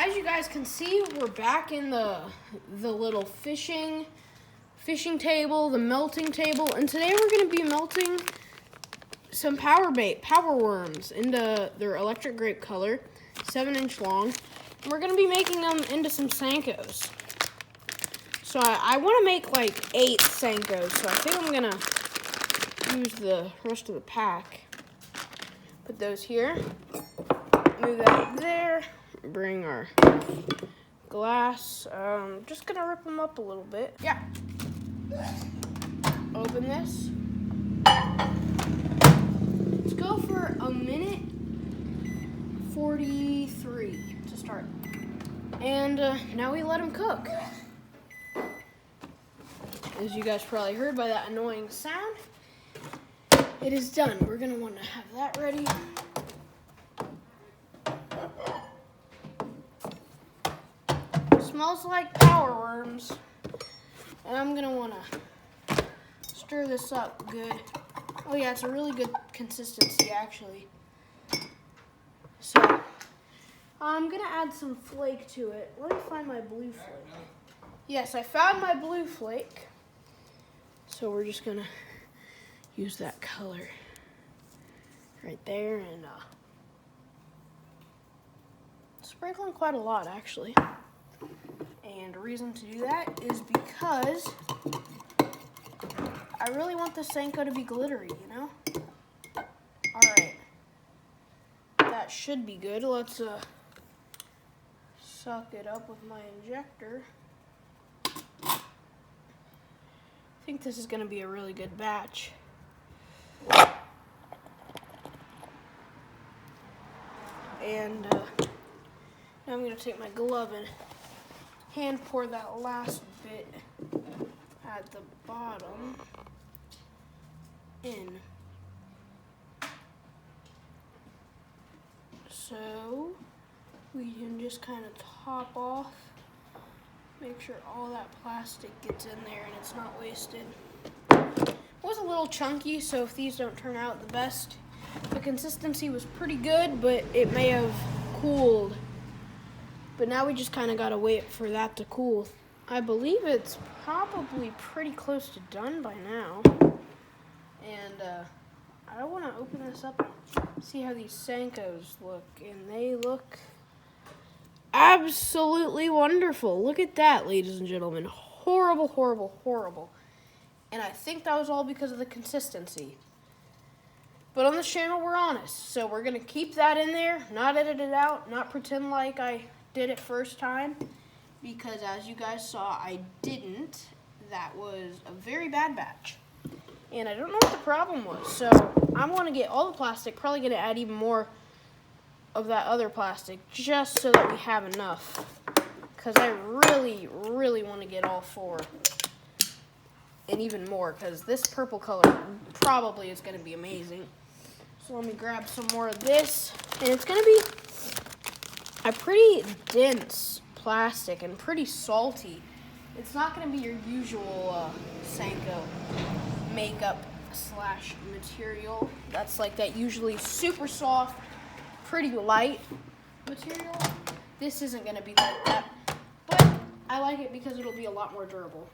as you guys can see, we're back in the little fishing table, the melting table, and today we're going to be melting some Powerbait, power worms, into their electric grape color, 7-inch long. And we're going to be making them into some Senkos. So I want to make like 8 Senkos, so I think I'm going to use the rest of the pack. Put those here, move that there, bring our glass. Just going to rip them up a little bit. Yeah. Open this. Let's go for a minute 43 to start. And now we let them cook. As you guys probably heard by that annoying sound, it is done. We're going to want to have that ready. Smells like power worms. And I'm going to want to stir this up good. Oh yeah, it's a really good consistency actually. So I'm going to add some flake to it. Let me find my blue flake. Yes, I found my blue flake. So we're just going to use that color right there and sprinkling quite a lot actually. And the reason to do that is because I really want the Senko to be glittery, you know? Alright. That should be good. Let's suck it up with my injector. I think this is going to be a really good batch. And now I'm going to take my glove and hand pour that last bit at the bottom in. So we can just kind of top off, make sure all that plastic gets in there and it's not wasted. It was a little chunky, so if these don't turn out the best, the consistency was pretty good, but it may have cooled. But now we just kind of got to wait for that to cool. I believe it's probably pretty close to done by now. And I want to open this up and see how these Senkos look. And they look absolutely wonderful. Look at that, ladies and gentlemen. Horrible, horrible, horrible. And I think that was all because of the consistency. But on this channel, we're honest. So we're going to keep that in there, not edit it out, not pretend like I did it first time. Because as you guys saw, I didn't. That was a very bad batch. And I don't know what the problem was. So I'm going to get all the plastic, probably going to add even more of that other plastic, just so that we have enough. Because I really, really want to get all 4. And even more, because this purple color probably is going to be amazing. So let me grab some more of this. And it's going to be a pretty dense plastic and pretty salty. It's not going to be your usual Senko makeup / material. That's like that usually super soft, pretty light material. This isn't going to be like that. But I like it because it'll be a lot more durable.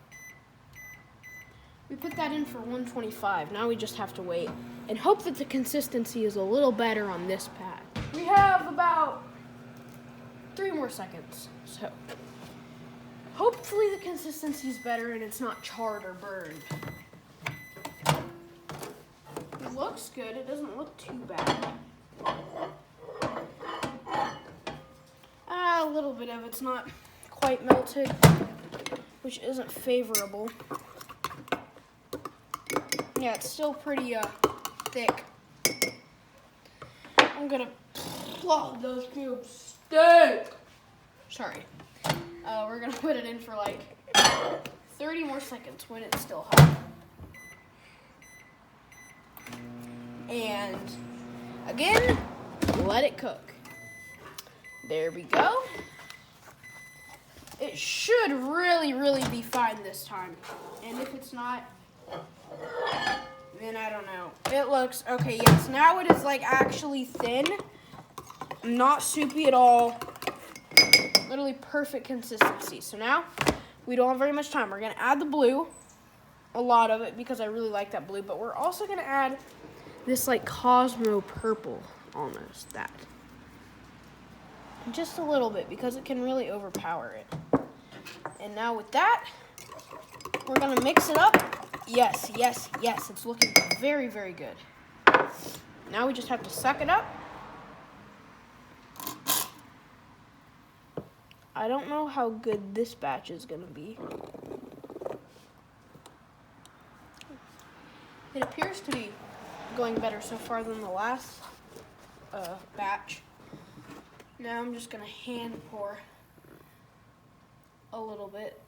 We put that in for 125. Now we just have to wait and hope that the consistency is a little better on this pack. We have about 3 more seconds. So hopefully the consistency is better and it's not charred or burned. It looks good. It doesn't look too bad. A little bit of it's not quite melted, which isn't favorable. Yeah, it's still pretty thick. I'm gonna plug those cubes stink. Sorry. We're gonna put it in for like 30 more seconds when it's still hot. And again, let it cook. There we go. It should really, really be fine this time. And if it's not, then I don't know. It looks, okay, yes, now it is like actually thin. Not soupy at all. Literally perfect consistency. So now we don't have very much time. We're going to add the blue, a lot of it, because I really like that blue. But we're also going to add this like cosmo purple, almost that. Just a little bit, because it can really overpower it. And now with that, we're going to mix it up. Yes, yes, yes. It's looking very, very good. Now we just have to suck it up. I don't know how good this batch is going to be. It appears to be going better so far than the last batch. Now I'm just going to hand pour a little bit.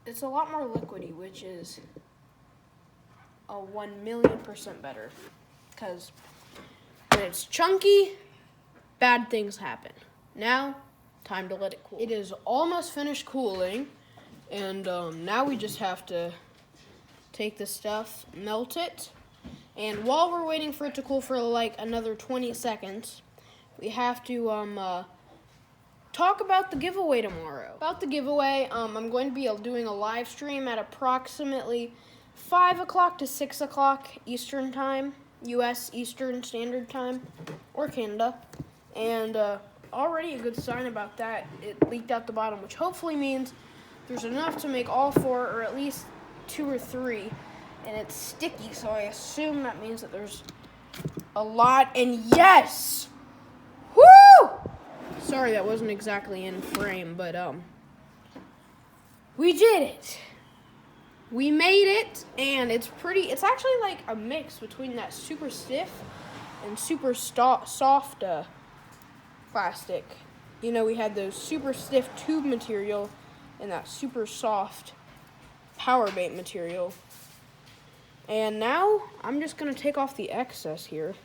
It's a lot more liquidy, which is a 1,000,000% better. Because when it's chunky, bad things happen. Now, time to let it cool. It is almost finished cooling, and now we just have to take the stuff, melt it, and while we're waiting for it to cool for like another 20 seconds, we have to talk about the giveaway tomorrow. About the giveaway, I'm going to be doing a live stream at approximately 5 o'clock to 6 o'clock Eastern Time, U.S. Eastern Standard Time, or Canada, and already a good sign about that, it leaked out the bottom, which hopefully means there's enough to make all 4, or at least 2 or 3, and it's sticky, so I assume that means that there's a lot, and yes! Woo! Sorry that wasn't exactly in frame, but we did it. We made it, and it's actually like a mix between that super stiff and super soft plastic. You know, we had those super stiff tube material and that super soft Powerbait material. And now I'm just going to take off the excess here.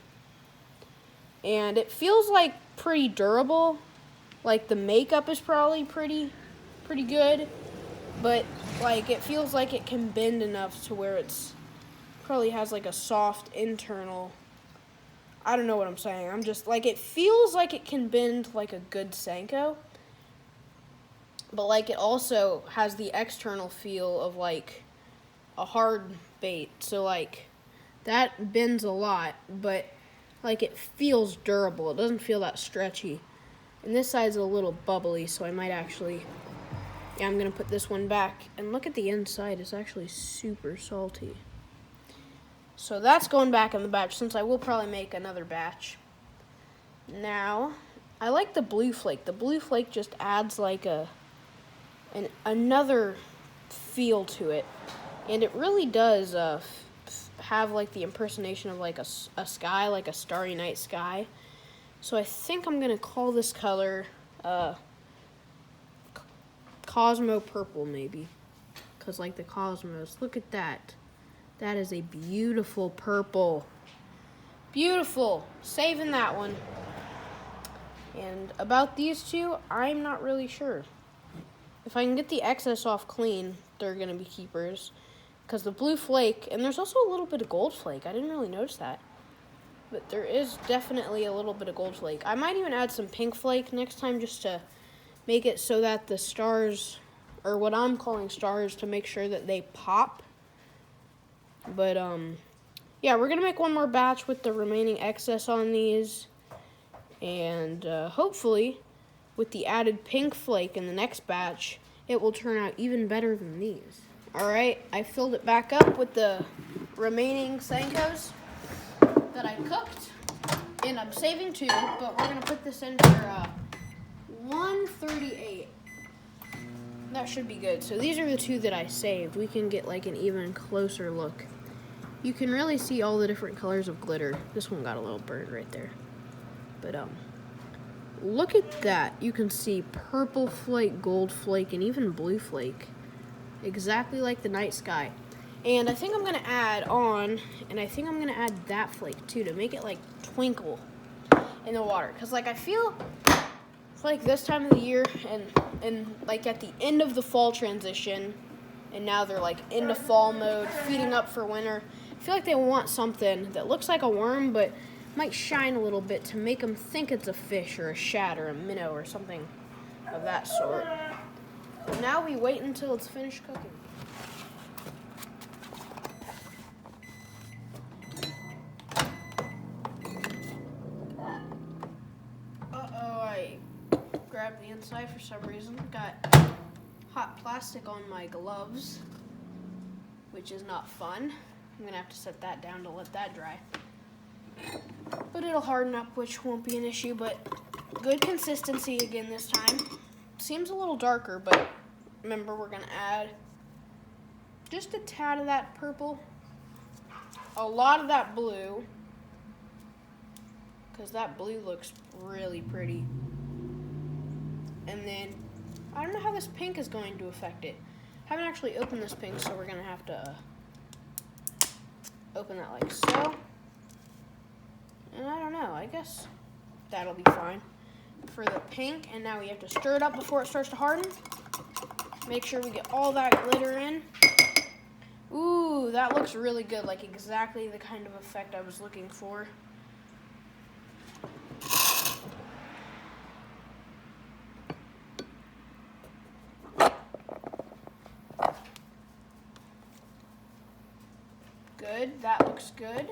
And it feels like pretty durable. Like the makeup is probably pretty good. But like it feels like it can bend enough to where it's probably has like a soft internal. I don't know what I'm saying. I'm just like, it feels like it can bend like a good Senko. But like it also has the external feel of like a hard bait. So like that bends a lot, but like it feels durable. It doesn't feel that stretchy. And this side's a little bubbly, so I might actually, yeah, I'm going to put this one back. And look at the inside. It's actually super salty. So that's going back in the batch, since I will probably make another batch. Now, I like the blue flake. The blue flake just adds like another feel to it. And it really does have like the impersonation of like a sky, like a starry night sky. So I think I'm going to call this color Cosmo Purple, maybe. Because like the cosmos, look at that. That is a beautiful purple. Beautiful. Saving that one. And about these two, I'm not really sure. If I can get the excess off clean, they're going to be keepers. Because the blue flake, and there's also a little bit of gold flake. I didn't really notice that. But there is definitely a little bit of gold flake. I might even add some pink flake next time just to make it so that the stars, or what I'm calling stars, to make sure that they pop. But, yeah, we're going to make one more batch with the remaining excess on these. And hopefully, with the added pink flake in the next batch, it will turn out even better than these. All right, I filled it back up with the remaining Senkos that I cooked. And I'm saving 2, but we're going to put this in for 138. That should be good. So these are the 2 that I saved. We can get like an even closer look. You can really see all the different colors of glitter. This one got a little burned right there. But look at that. You can see purple flake, gold flake, and even blue flake. Exactly like the night sky. And I think I'm going to add on, and I think I'm going to add that flake too to make it like twinkle in the water. Because like I feel like this time of the year and like at the end of the fall transition, and now they're like into fall mode, feeding up for winter. I feel like they want something that looks like a worm but might shine a little bit to make them think it's a fish or a shad or a minnow or something of that sort. Now we wait until it's finished cooking. I grabbed the inside for some reason. Got hot plastic on my gloves, which is not fun. I'm gonna have to set that down to let that dry. But it'll harden up, which won't be an issue, but good consistency again this time. Seems a little darker, but remember we're gonna add just a tad of that purple, a lot of that blue, because that blue looks really pretty. And then, I don't know how this pink is going to affect it. Haven't actually opened this pink, so we're gonna have to open that like so. And I don't know, I guess that'll be fine for the pink. And now we have to stir it up before it starts to harden. Make sure we get all that glitter in. Ooh, that looks really good, like exactly the kind of effect I was looking for. Good, that looks good.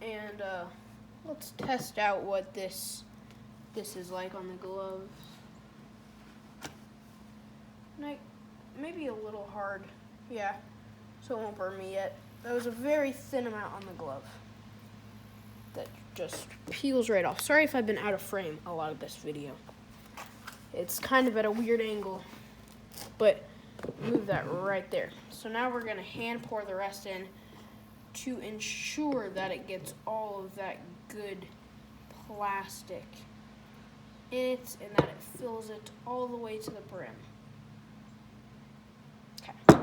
And let's test out what this is like on the gloves. Maybe a little hard, yeah, so it won't burn me yet. That was a very thin amount on the glove that just peels right off. Sorry if I've been out of frame a lot of this video. It's kind of at a weird angle, but move that right there. So now we're gonna hand pour the rest in to ensure that it gets all of that good plastic in it and that it fills it all the way to the brim. Okay.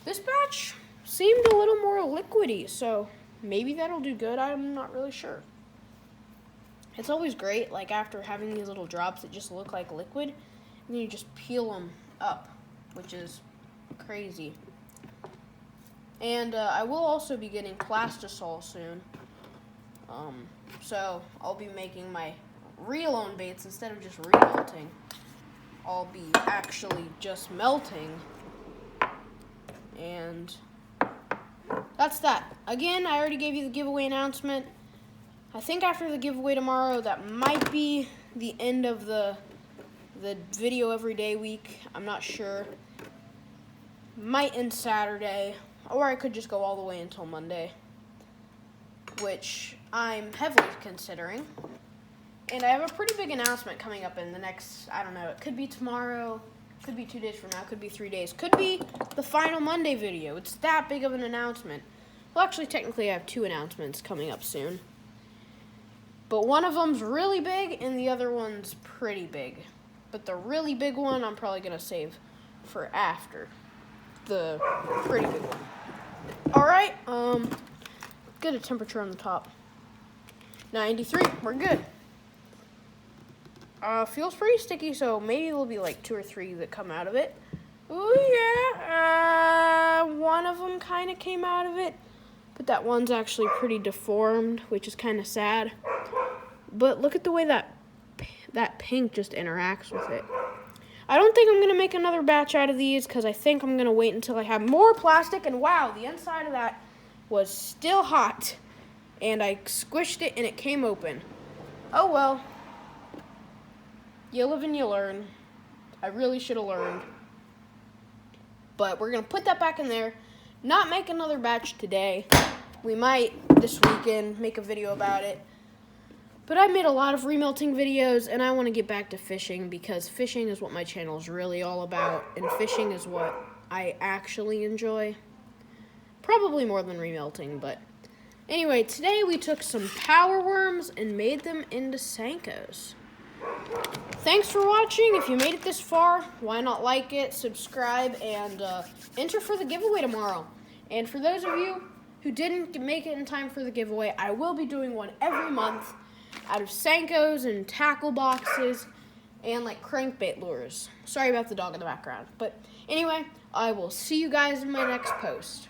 This batch seemed a little more liquidy, so maybe that'll do good. I'm not really sure. It's always great, like after having these little drops that just look like liquid, and then you just peel them up, which is crazy. And I will also be getting plastisol soon. So I'll be making my real own baits instead of just remelting. I'll be actually just melting. And that's that. Again, I already gave you the giveaway announcement. I think after the giveaway tomorrow, that might be the end of the video every day week. I'm not sure. Might end Saturday, or I could just go all the way until Monday, which I'm heavily considering. And I have a pretty big announcement coming up in the next, I don't know, it could be tomorrow, could be 2 days from now, could be 3 days, could be the final Monday video. It's that big of an announcement. Well, actually, technically, I have 2 announcements coming up soon. But one of them's really big, and the other one's pretty big. But the really big one, I'm probably going to save for after the pretty big one. All right, get a temperature on the top. 93, we're good. Feels pretty sticky, so maybe there'll be like 2 or 3 that come out of it. Oh yeah, one of them kind of came out of it, but that one's actually pretty deformed, which is kind of sad. But look at the way that pink just interacts with it. I don't think I'm going to make another batch out of these because I think I'm going to wait until I have more plastic. And wow, the inside of that was still hot. And I squished it and it came open. Oh well. You live and you learn. I really should have learned. But we're going to put that back in there. Not make another batch today. We might this weekend make a video about it. But I made a lot of remelting videos, and I want to get back to fishing because fishing is what my channel is really all about, and fishing is what I actually enjoy. Probably more than remelting, but anyway, today we took some power worms and made them into Senkos. Thanks for watching. If you made it this far, why not like it, subscribe, and enter for the giveaway tomorrow. And for those of you who didn't make it in time for the giveaway, I will be doing one every month out of Senkos and tackle boxes and like crankbait lures. Sorry about the dog in the background. But anyway, I will see you guys in my next post.